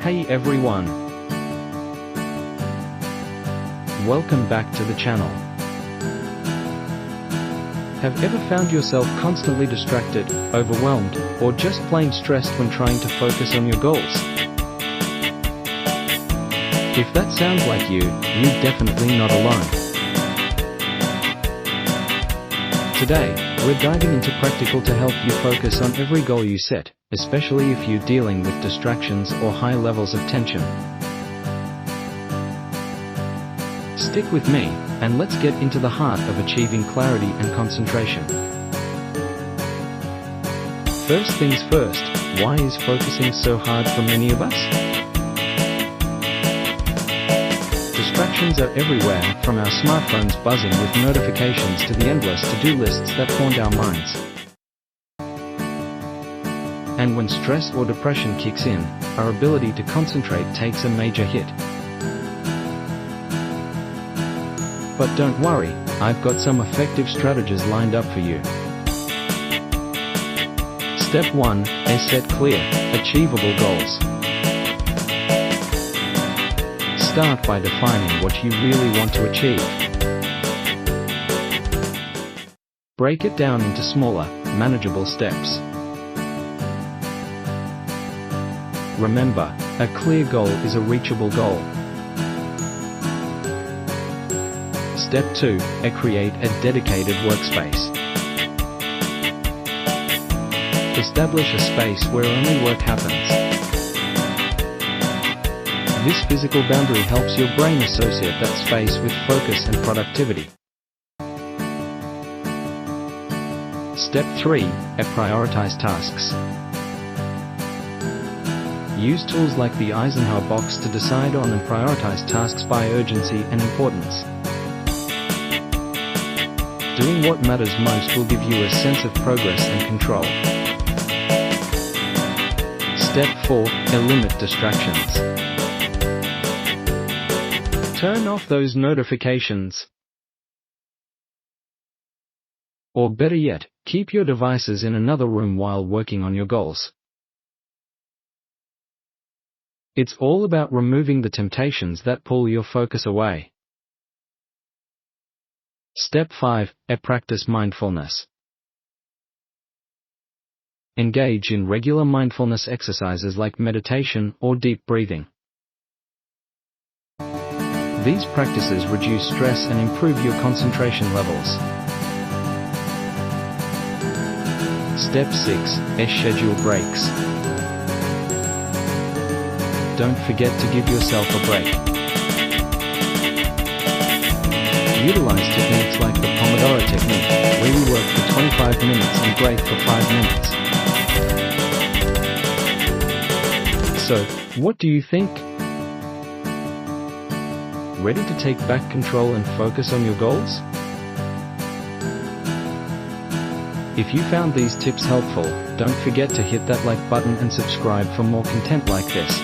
Hey everyone! Welcome back to the channel. Have ever found yourself constantly distracted, overwhelmed, or just plain stressed when trying to focus on your goals? If that sounds like you, you're definitely not alone. Today, we're diving into practical to help you focus on every goal you set, especially if you're dealing with distractions or high levels of tension. Stick with me, and let's get into the heart of achieving clarity and concentration. First things first, why is focusing so hard for many of us? Distractions are everywhere, from our smartphones buzzing with notifications to the endless to-do lists that haunt our minds. And when stress or depression kicks in, our ability to concentrate takes a major hit. But don't worry, I've got some effective strategies lined up for you. Step 1 is set clear, achievable goals. Start by defining what you really want to achieve. Break it down into smaller, manageable steps. Remember, a clear goal is a reachable goal. Step 2, create a dedicated workspace. Establish a space where only work happens. This physical boundary helps your brain associate that space with focus and productivity. Step 3, prioritize tasks. Use tools like the Eisenhower box to decide on and prioritize tasks by urgency and importance. Doing what matters most will give you a sense of progress and control. Step 4, limit distractions. Turn off those notifications. Or better yet, keep your devices in another room while working on your goals. It's all about removing the temptations that pull your focus away. Step 5, practice mindfulness. Engage in regular mindfulness exercises like meditation or deep breathing. These practices reduce stress and improve your concentration levels. Step 6, schedule breaks. Don't forget to give yourself a break. Utilize techniques like the Pomodoro technique, where you work for 25 minutes and break for 5 minutes. So, what do you think? Ready to take back control and focus on your goals? If you found these tips helpful, don't forget to hit that like button and subscribe for more content like this.